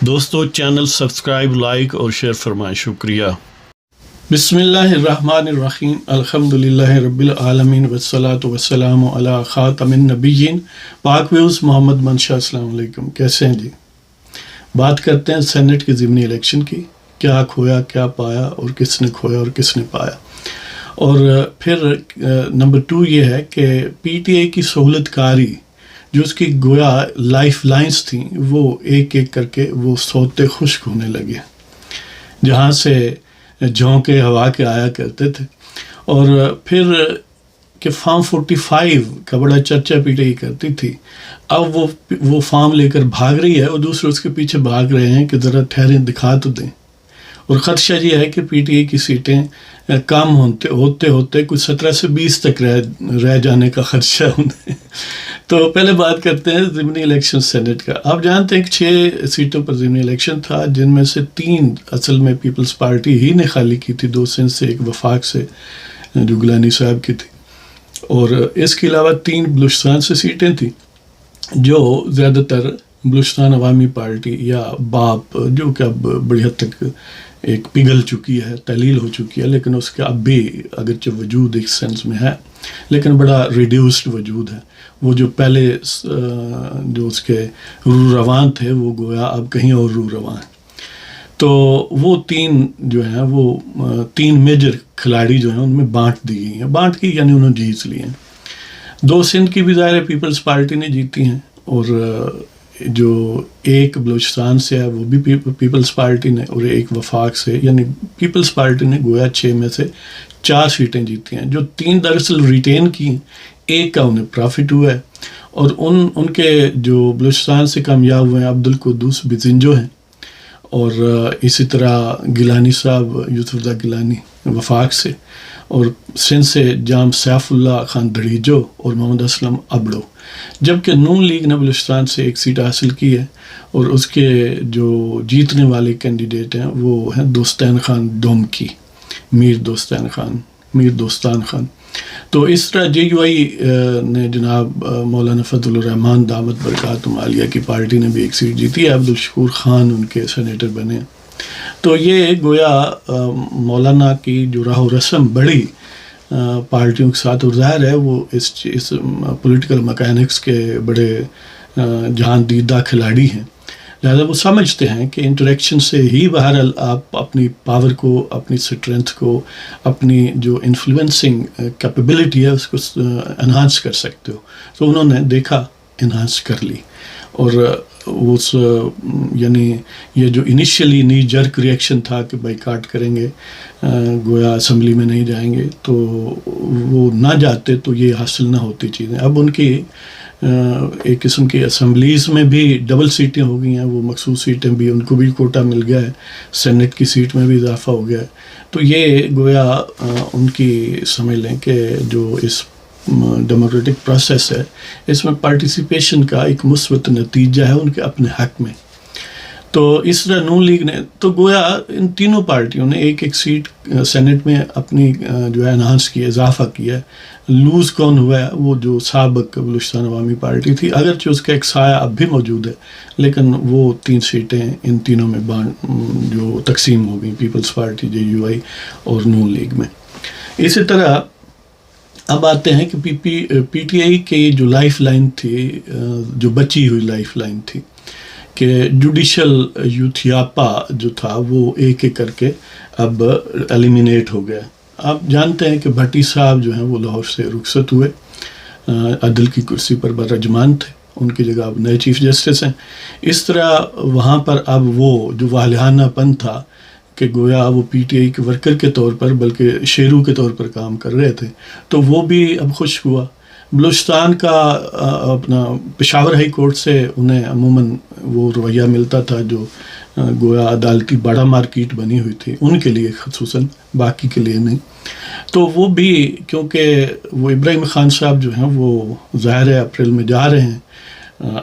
دوستو channel subscribe like اور share فرمائیں، شکریہ۔ بسم اللہ الرحمن الرحیم، الحمدللہ رب العالمین والصلاة والسلام علی خاتم النبیین پاک ویوز محمد منشا۔ السلام علیکم، کیسے ہیں جی؟ بات کرتے ہیں سینٹ کے ضمنی الیکشن کی، کیا کھویا کیا پایا اور کس نے کھویا اور کس نے پایا۔ اور پھر نمبر 2 یہ ہے کہ پی ٹی آئی کی سہولت کاری جو اس کی گویا لائف لائنز تھیں وہ ایک ایک کر کے وہ سوتے خشک ہونے لگے، جہاں سے جھونکے ہوا کے آیا کرتے تھے۔ اور پھر کہ فارم 45 کا بڑا چرچا پی ٹی آئی کرتی تھی، اب وہ فارم لے کر بھاگ رہی ہے اور دوسرے اس کے پیچھے بھاگ رہے ہیں کہ ذرا ٹھہریں، دکھا تو دیں۔ اور خدشہ یہ ہے کہ پی ٹی آئی کی سیٹیں کم ہوتے ہوتے کچھ 17 سے 20 تک رہ جانے کا خدشہ انہیں۔ تو پہلے بات کرتے ہیں ضمنی الیکشن سینٹ کا۔ آپ جانتے ہیں کہ 6 سیٹوں پر ضمنی الیکشن تھا، جن میں سے 3 اصل میں پیپلز پارٹی ہی نے خالی کی تھی، 2 سندھ سے، 1 وفاق سے جو گیلانی صاحب کی تھی، اور اس کے علاوہ 3 بلوچستان سے سیٹیں تھیں جو زیادہ تر بلوچستان عوامی پارٹی یا باپ، جو کہ اب بڑی حد تک ایک پگھل چکی ہے، تحلیل ہو چکی ہے، لیکن اس کا اب بھی اگرچہ وجود ایک سینس میں ہے لیکن بڑا ریڈیوسڈ وجود ہے۔ وہ جو پہلے جو اس کے رو رواں تھے وہ گویا اب کہیں اور رو رواں ہیں۔ تو وہ 3 جو ہیں وہ 3 میجر کھلاڑی جو ہیں ان میں بانٹ دی گئی ہیں، بانٹ کی یعنی انہوں نے جیت لی ہیں۔ 2 سندھ کی بھی ظاہر پیپلز پارٹی نے جیتی ہیں، اور جو 1 بلوچستان سے ہے وہ بھی پیپلز پارٹی نے، اور 1 وفاق سے، یعنی پیپلز پارٹی نے گویا 6 میں سے 4 سیٹیں جیتی ہیں۔ جو 3 دراصل ریٹین کی ہیں، 1 کا انہیں پرافٹ ہوا ہے، اور ان کے جو بلوچستان سے کامیاب ہوئے ہیں عبدالقدوس بزنجو ہیں، اور اسی طرح گیلانی صاحب یوسف اللہ گیلانی وفاق سے، اور سندھ سے جام سیف اللہ خان دھڑیجو اور محمد اسلم ابڑو، جبکہ نون لیگ نے بلوچستان سے 1 سیٹ حاصل کی ہے، اور اس کے جو جیتنے والے کینڈیڈیٹ ہیں وہ ہیں دوستان خان ڈومکی، میر دوستان خان۔ تو اس طرح جے یو آئی نے جناب مولانا فضل الرحمان دامت برکاتہم عالیہ کی پارٹی نے بھی 1 سیٹ جیتی ہے، عبدالشکور خان ان کے سینیٹر بنے۔ تو یہ گویا مولانا کی جو راہ و رسم بڑی پارٹیوں کے ساتھ، اور ظاہر ہے وہ اس پولیٹیکل مکینکس کے بڑے جہان دیدہ کھلاڑی ہیں، لہذا وہ سمجھتے ہیں کہ انٹریکشن سے ہی بہرحال آپ اپنی پاور کو، اپنی اسٹرینتھ کو، اپنی جو انفلوئنسنگ کیپیبلٹی ہے اس کو انہانس کر سکتے ہو۔ تو انہوں نے دیکھا، انہانس کر لی، اور اس یعنی یہ جو انیشیلی نی جرک ریئیکشن تھا کہ بائیکاٹ کریں گے، گویا اسمبلی میں نہیں جائیں گے، تو وہ نہ جاتے تو یہ حاصل نہ ہوتی چیزیں۔ اب ان کی ایک قسم کی اسمبلیز میں بھی ڈبل سیٹیں ہو گئی ہیں، وہ مخصوص سیٹیں بھی ان کو بھی کوٹا مل گیا ہے، سینٹ کی سیٹ میں بھی اضافہ ہو گیا ہے۔ تو یہ گویا ان کی سمجھ لیں کہ جو اس ڈیموکریٹک پروسیس ہے، اس میں پارٹیسپیشن کا ایک مثبت نتیجہ ہے ان کے اپنے حق میں۔ تو اس طرح نون لیگ نے تو گویا ان تینوں پارٹیوں نے 1 سیٹ سینٹ میں اپنی جو ہے انہانس کی، اضافہ کیا ہے۔ لوز کون ہوا ہے؟ وہ جو سابق بلوچستان عوامی پارٹی تھی، اگرچہ اس کا ایک سایہ اب بھی موجود ہے، لیکن وہ 3 سیٹیں ان تینوں میں جو تقسیم ہو گئی، پیپلز پارٹی، جے یو آئی اور نون لیگ میں۔ اسی طرح اب آتے ہیں کہ پی ٹی آئی کی جو لائف لائن تھی، جو بچی ہوئی لائف لائن تھی، کہ جوڈیشل یوتھیاپا جو تھا وہ ایک ایک کر کے اب ایلیمینیٹ ہو گیا۔ آپ جانتے ہیں کہ بھٹی صاحب جو ہیں وہ لاہور سے رخصت ہوئے، عدل کی کرسی پر برجمان تھے، ان کی جگہ اب نئے چیف جسٹس ہیں۔ اس طرح وہاں پر اب وہ جو والہانہ پن تھا کہ گویا وہ پی ٹی آئی کے ورکر کے طور پر بلکہ شیرو کے طور پر کام کر رہے تھے، تو وہ بھی اب خشک ہوا۔ بلوچستان کا اپنا پشاور ہائی کورٹ سے انہیں عموماً وہ رویہ ملتا تھا جو گویا عدالتی بڑا مارکیٹ بنی ہوئی تھی ان کے لیے، خصوصاً باقی کے لیے نہیں۔ تو وہ بھی کیونکہ وہ ابراہیم خان صاحب جو ہیں وہ ظاہر ہے اپریل میں جا رہے ہیں،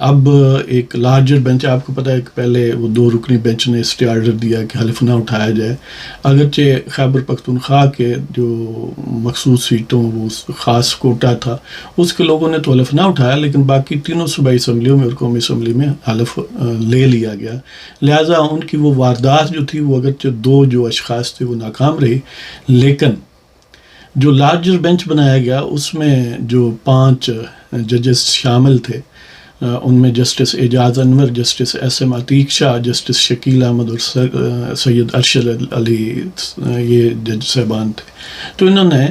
اب ایک لارجر بینچ، آپ کو پتہ ہے کہ پہلے وہ 2 رکنی بینچ نے اسٹے آرڈر دیا کہ حلف نہ اٹھایا جائے، اگرچہ خیبر پختونخوا کے جو مخصوص سیٹوں وہ خاص کوٹا تھا اس کے لوگوں نے تو حلف نہ اٹھایا، لیکن باقی تینوں صوبائی اسمبلیوں میں اور قومی اسمبلی میں حلف لے لیا گیا، لہٰذا ان کی وہ واردات جو تھی وہ اگرچہ 2 جو اشخاص تھے وہ ناکام رہی، لیکن جو لارجر بینچ بنایا گیا اس میں جو 5 ججز شامل تھے، ان میں جسٹس اعجاز انور، جسٹس ایس ایم عتیق شاہ، جسٹس شکیل احمد اور سید ارشد علی، یہ جج صاحبان تھے۔ تو انہوں نے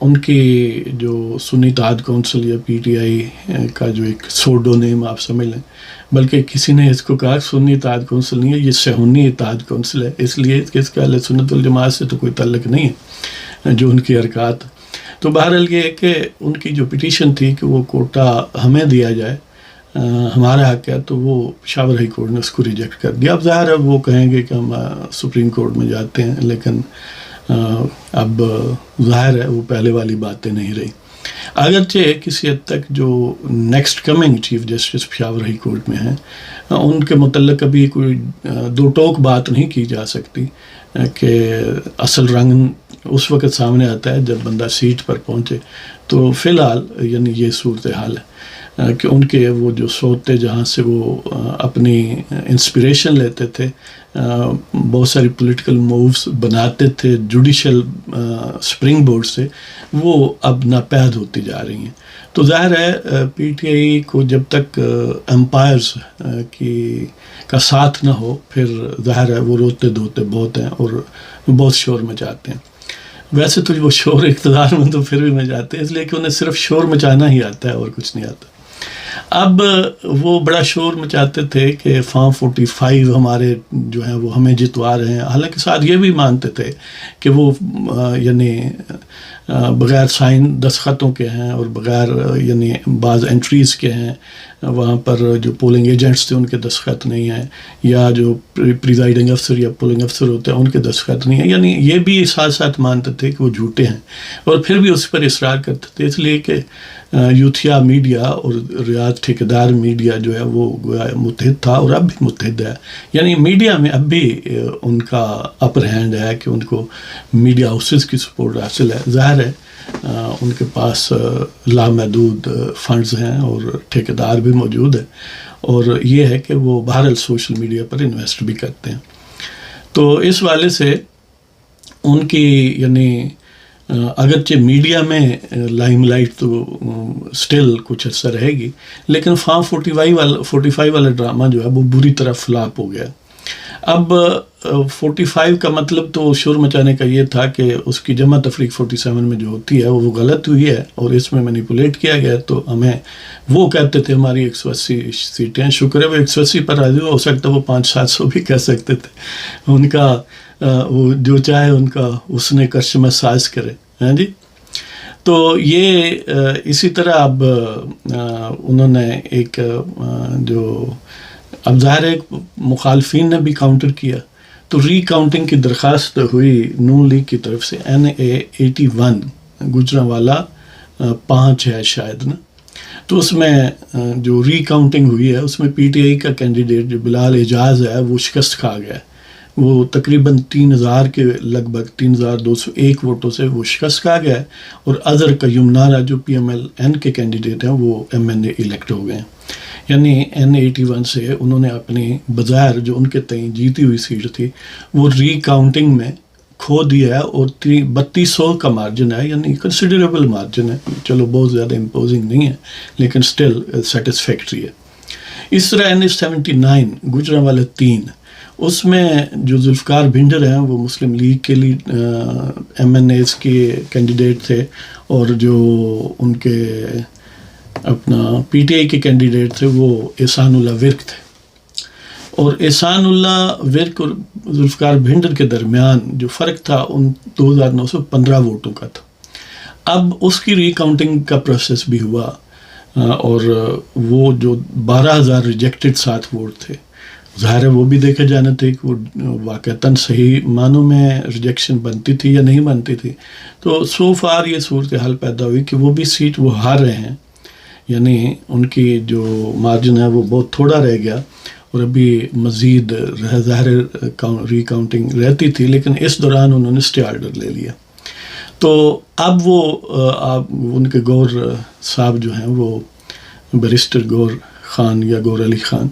ان کی جو سنی اتحاد کونسل یا پی ٹی آئی کا جو ایک سوڈو نیم آپ سمجھ لیں، بلکہ کسی نے اس کو کہا سنی اتحاد کونسل نہیں ہے، یہ سہونی اتحاد کونسل ہے، اس لیے کہ اس کا اہل سنت والجماعت سے تو کوئی تعلق نہیں ہے جو ان کی حرکات۔ تو بہرحال یہ ہے کہ ان کی جو پٹیشن تھی کہ وہ کوٹا ہمیں دیا جائے، ہمارا حق ہے، تو وہ پشاور ہائی کورٹ نے اس کو ریجیکٹ کر دیا۔ اب ظاہر ہے وہ کہیں گے کہ ہم سپریم کورٹ میں جاتے ہیں، لیکن اب ظاہر ہے وہ پہلے والی باتیں نہیں رہی، اگرچہ کسی حد تک جو next coming chief justice Peshawar high court میں ہیں ان کے متعلق ابھی کوئی 2 ٹوک بات نہیں کی جا سکتی کہ اصل رنگ اس وقت سامنے آتا ہے جب بندہ سیٹ پر پہنچے۔ تو فی الحال یعنی یہ صورتحال ہے کہ ان کے وہ جو سوتے جہاں سے وہ اپنی انسپریشن لیتے تھے، بہت ساری پولیٹیکل مووز بناتے تھے جوڈیشل سپرنگ بورڈ سے، وہ اب ناپید ہوتی جا رہی ہیں۔ تو ظاہر ہے پی ٹی آئی کو جب تک امپائرز کا ساتھ نہ ہو، پھر ظاہر ہے وہ روتے دھوتے بہت ہیں اور بہت شور مچاتے ہیں۔ ویسے تو وہ شور اقتدار میں تو پھر بھی مچاتے ہیں، اس لیے کہ انہیں صرف شور مچانا ہی آتا ہے اور کچھ نہیں آتا۔ اب وہ بڑا شور مچاتے تھے کہ فارم 45 ہمارے جو ہیں وہ ہمیں جتوا رہے ہیں، حالانکہ ساتھ یہ بھی مانتے تھے کہ وہ یعنی بغیر سائن دستخطوں کے ہیں اور بغیر یعنی بعض انٹریز کے ہیں، وہاں پر جو پولنگ ایجنٹس تھے ان کے دستخط نہیں ہیں، یا جو پریزائڈنگ افسر یا پولنگ افسر ہوتے ہیں ان کے دستخط نہیں ہیں، یعنی یہ بھی ساتھ ساتھ مانتے تھے کہ وہ جھوٹے ہیں، اور پھر بھی اس پر اصرار کرتے تھے، اس لیے کہ یوتھیا میڈیا اور ریاض ٹھیکیدار میڈیا جو ہے وہ متحد تھا اور اب بھی متحد ہے، یعنی میڈیا میں اب بھی ان کا اپر ہینڈ ہے کہ ان کو میڈیا ہاؤسز کی سپورٹ حاصل ہے۔ ظاہر ہے ان کے پاس لامحدود فنڈز ہیں اور ٹھیکیدار بھی موجود ہیں، اور یہ ہے کہ وہ بہرحال سوشل میڈیا پر انویسٹ بھی کرتے ہیں۔ تو اس والے سے ان کی یعنی اگرچہ میڈیا میں لائم لائٹ تو سٹل کچھ عرصہ رہے گی، لیکن فارم 45 والا ڈرامہ جو ہے وہ بری طرح فلاپ ہو گیا۔ اب 45 کا مطلب تو شور مچانے کا یہ تھا کہ اس کی جمع تفریق 47 میں جو ہوتی ہے وہ غلط ہوئی ہے اور اس میں مینیپولیٹ کیا گیا، تو ہمیں وہ کہتے تھے ہماری 180 سیٹیں، شکر ہے وہ 180 پر راضی ہو سکتا ہے وہ 500-700 بھی کہہ سکتے تھے، ان کا وہ جو چاہے ان کا اس نے کرشمہ ساز کرے، ہاں جی۔ تو یہ اسی طرح اب انہوں نے ایک جو اب ظاہر ہے مخالفین نے بھی کاؤنٹر کیا، تو ری کاؤنٹنگ کی درخواست ہوئی نون لیگ کی طرف سے، NA81 گجرانوالہ 5 ہے شاید نا، تو اس میں جو ری کاؤنٹنگ ہوئی ہے اس میں پی ٹی آئی کا کینڈیڈیٹ جو بلال اعجاز ہے وہ شکست کھا گیا، وہ تقریباً 3000 کے لگ بھگ 3201 ووٹوں سے وہ شکست کھا گیا ہے، اور اظہر قیوم نارا جو PMLN کے کینڈیڈیٹ ہیں وہ MNA الیکٹ ہو گئے ہیں، یعنی N81 سے انہوں نے اپنی بظاہر جو ان کے تئیں جیتی ہوئی سیٹ تھی وہ ری کاؤنٹنگ میں کھو دیا ہے، اور 3200 کا مارجن ہے، یعنی کنسیڈریبل مارجن ہے، چلو بہت زیادہ امپوزنگ نہیں ہے لیکن سٹل سیٹسفیکٹری ہے۔ اس طرح NA79 گجرانوالہ 3، اس میں جو ذوالفقار بھنڈر ہیں وہ مسلم لیگ کے لیے MNAs کے کینڈیڈیٹ تھے، اور جو ان کے اپنا پی ٹی آئی کے کینڈیڈیٹ تھے وہ احسان اللہ ورک تھے، اور احسان اللہ ورک اور ذوالفقار بھنڈر کے درمیان جو فرق تھا ان 2915 ووٹوں کا تھا۔ اب اس کی ری کاؤنٹنگ کا پروسیس بھی ہوا، اور وہ جو 12000 ریجیکٹڈ 7 ووٹ تھے، ظاہر ہے وہ بھی دیکھے جانے تھے کہ وہ واقعتاً صحیح معنوں میں ریجیکشن بنتی تھی یا نہیں بنتی تھی۔ تو سو فار یہ صورتحال پیدا ہوئی کہ وہ بھی سیٹ وہ ہار رہے ہیں، یعنی ان کی جو مارجن ہے وہ بہت تھوڑا رہ گیا، اور ابھی مزید ظاہر ری کاؤنٹنگ رہتی تھی، لیکن اس دوران انہوں نے اسٹے آرڈر لے لیا۔ تو اب وہ ان کے گور صاحب جو ہیں وہ بیرسٹر گور خان یا گور علی خان،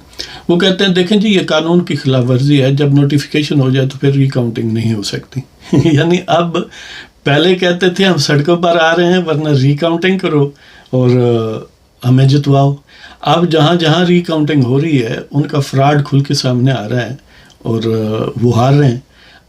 وہ کہتے ہیں دیکھیں جی یہ قانون کی خلاف ورزی ہے، جب نوٹیفیکیشن ہو جائے تو پھر ری کاؤنٹنگ نہیں ہو سکتی۔ یعنی اب پہلے کہتے تھے ہم سڑکوں پر آ رہے ہیں ورنہ ری کاؤنٹنگ کرو اور ہمیں جتواؤ، اب جہاں جہاں ری کاؤنٹنگ ہو رہی ہے ان کا فراڈ کھل کے سامنے آ رہا ہے اور وہ ہار رہے ہیں۔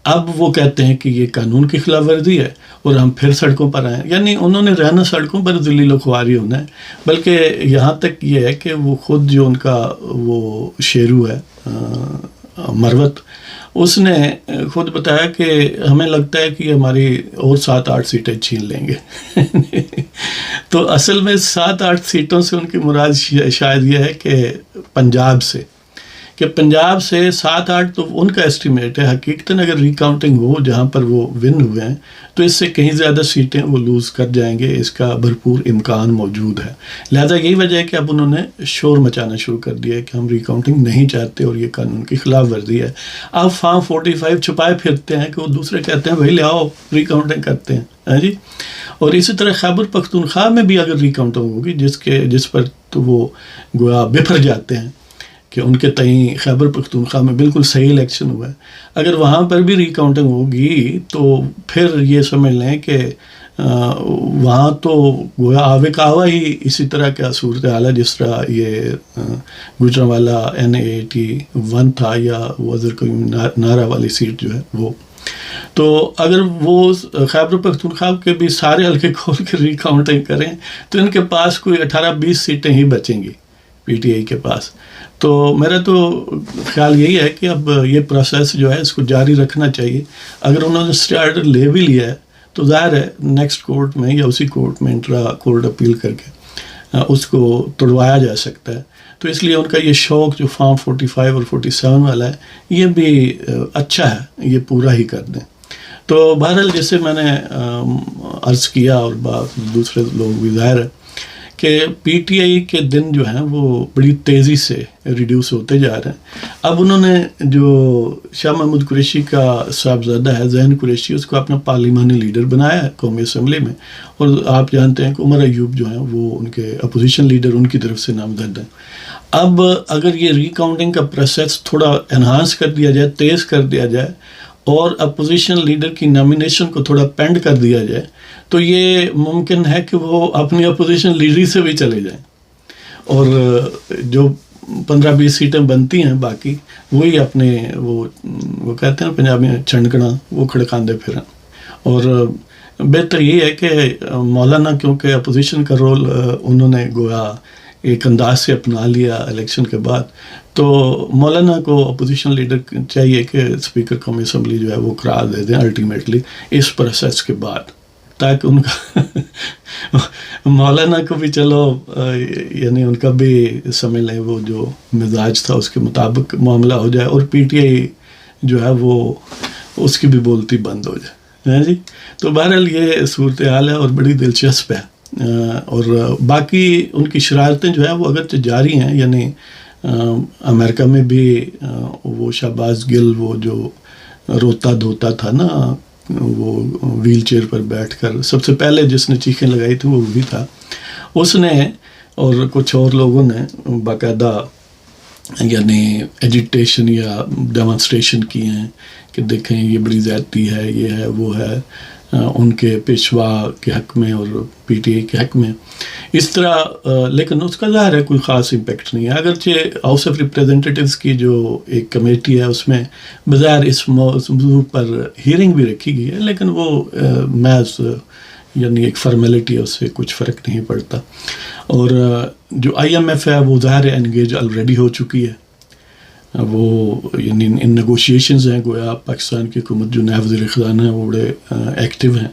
اب وہ کہتے ہیں کہ یہ قانون کی خلاف ورزی ہے اور ہم پھر سڑکوں پر آئیں، یعنی انہوں نے رہنا سڑکوں پر ذلیل و خواری ہونا ہے، بلکہ یہاں تک یہ ہے کہ وہ خود جو ان کا وہ شیرو ہے مروت، اس نے خود بتایا کہ ہمیں لگتا ہے کہ یہ ہماری اور 7-8 سیٹیں چھین لیں گے۔ تو اصل میں 7-8 سیٹوں سے ان کی مراد شاید یہ ہے کہ پنجاب سے، کہ پنجاب سے 7-8 تو ان کا ایسٹیمیٹ ہے، حقیقتاً اگر ری کاؤنٹنگ ہو جہاں پر وہ ون ہوئے ہیں تو اس سے کہیں زیادہ سیٹیں وہ لوز کر جائیں گے، اس کا بھرپور امکان موجود ہے۔ لہذا یہی وجہ ہے کہ اب انہوں نے شور مچانا شروع کر دیا ہے کہ ہم ری کاؤنٹنگ نہیں چاہتے اور یہ قانون کی خلاف ورزی ہے۔ اب فارم 45 چھپائے پھرتے ہیں کہ وہ دوسرے کہتے ہیں بھائی لے آؤ ری کاؤنٹنگ کرتے ہیں جی۔ اور اسی طرح خیبر پختونخوا میں بھی اگر ری کاؤنٹنگ ہوگی جس پر تو وہ گویا بفر جاتے ہیں کہ ان کے تئیں خیبر پختونخوا میں بالکل صحیح الیکشن ہوا ہے، اگر وہاں پر بھی ری کاؤنٹنگ ہوگی تو پھر یہ سمجھ لیں کہ وہاں تو گویا آوے کاوا ہی اسی طرح کا صورتحال ہے جس طرح یہ گوجرانوالا N81 تھا یا وزیر کوئی نارا والی سیٹ جو ہے وہ۔ تو اگر وہ خیبر پختونخوا کے بھی سارے حلقے کھول کے ری کاؤنٹنگ کریں تو ان کے پاس کوئی 18-20 سیٹیں ہی بچیں گی پی ٹی آئی کے پاس۔ تو میرا تو خیال یہی ہے کہ اب یہ پروسیس جو ہے اس کو جاری رکھنا چاہیے۔ اگر انہوں نے اسٹے آرڈر لے بھی لیا ہے تو ظاہر ہے نیکسٹ کورٹ میں یا اسی کورٹ میں انٹرا کورٹ اپیل کر کے اس کو توڑوایا جا سکتا ہے۔ تو اس لیے ان کا یہ شوق جو فارم 45 اور 47 والا ہے یہ بھی اچھا ہے، یہ پورا ہی کر دیں۔ تو بہرحال جیسے میں نے عرض کیا اور دوسرے لوگ بھی ظاہر ہے کہ پی ٹی آئی کے دن جو ہیں وہ بڑی تیزی سے ریڈیوس ہوتے جا رہے ہیں۔ اب انہوں نے جو شاہ محمود قریشی کا صاحبزادہ ہے ذہین قریشی، اس کو اپنا پارلیمانی لیڈر بنایا ہے قومی اسمبلی میں، اور آپ جانتے ہیں کہ عمر ایوب جو ہیں وہ ان کے اپوزیشن لیڈر ان کی طرف سے نامزد ہیں۔ اب اگر یہ ری کاؤنٹنگ کا پروسیس تھوڑا انہانس کر دیا جائے، تیز کر دیا جائے اور اپوزیشن لیڈر کی نامینیشن کو تھوڑا پینڈ کر دیا جائے تو یہ ممکن ہے کہ وہ اپنی اپوزیشن لیڈری سے بھی چلے جائیں اور جو 15-20 سیٹیں بنتی ہیں باقی وہی اپنے وہ کہتے ہیں پنجابی میں چھنکنا وہ کھڑکاندے پھریں۔ اور بہتر یہ ہے کہ مولانا کیونکہ اپوزیشن کا رول انہوں نے گویا ایک انداز سے اپنا لیا الیکشن کے بعد، تو مولانا کو اپوزیشن لیڈر چاہیے کہ اسپیکر قومی اسمبلی جو ہے وہ قرار دے دیں الٹیمیٹلی اس پروسیس کے بعد، تاکہ ان کا مولانا کو بھی چلو یعنی ان کا بھی سمجھ لیں وہ جو مزاج تھا اس کے مطابق معاملہ ہو جائے، اور پی ٹی آئی جو ہے وہ اس کی بھی بولتی بند ہو جائے جی۔ تو بہرحال یہ صورتحال ہے اور بڑی دلچسپ ہے۔ اور باقی ان کی شرارتیں جو ہیں وہ اگرچہ جاری ہیں، یعنی امریکہ میں بھی وہ شہباز گل وہ جو روتا دھوتا تھا نا، وہ ویل چیئر پر بیٹھ کر سب سے پہلے جس نے چیخیں لگائی تھی وہ بھی تھا، اس نے اور کچھ اور لوگوں نے باقاعدہ یعنی ایجیٹیشن یا ڈیمانسٹریشن کی ہیں کہ دیکھیں یہ بڑی زیادتی ہے، یہ ہے وہ ہے، ان کے پیشوا کے حق میں اور پی ٹی آئی کے حق میں اس طرح، لیکن اس کا ظاہر ہے کوئی خاص امپیکٹ نہیں ہے۔ اگرچہ ہاؤس آف ریپریزنٹیٹیوز کی جو ایک کمیٹی ہے اس میں بظاہر اس موضوع پر ہیئرنگ بھی رکھی گئی ہے، لیکن وہ محض یعنی ایک فارمیلٹی ہے، اس سے کچھ فرق نہیں پڑتا۔ اور جو IMF ہے وہ ظاہر انگیج آلریڈی ہو چکی ہے، وہ یعنی ان نیگوشیشنز ہیں، گویا پاکستان کی حکومت جو نائب وزیر خزانہ ہے وہ بڑے ایکٹیو ہیں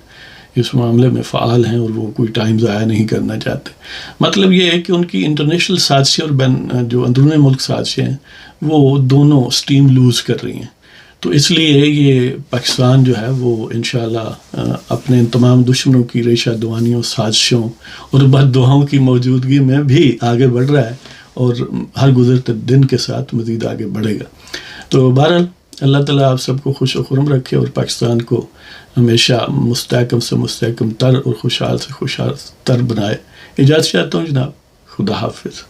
اس معاملے میں، فعال ہیں اور وہ کوئی ٹائم ضائع نہیں کرنا چاہتے۔ مطلب یہ ہے کہ ان کی انٹرنیشنل سازشیں اور جو اندرون ملک سازشیں ہیں وہ دونوں سٹیم لوز کر رہی ہیں۔ تو اس لیے یہ پاکستان جو ہے وہ انشاءاللہ اپنے ان تمام دشمنوں کی ریشہ دوانیوں، سازشوں اور بد دعاؤں کی موجودگی میں بھی آگے بڑھ رہا ہے، اور ہر گزرتے دن کے ساتھ مزید آگے بڑھے گا۔ تو بہرحال اللہ تعالیٰ آپ سب کو خوش و خرم رکھے اور پاکستان کو ہمیشہ مستحکم سے مستحکم تر اور خوشحال سے خوشحال تر بنائے۔ اجازت چاہتا ہوں جناب، خدا حافظ۔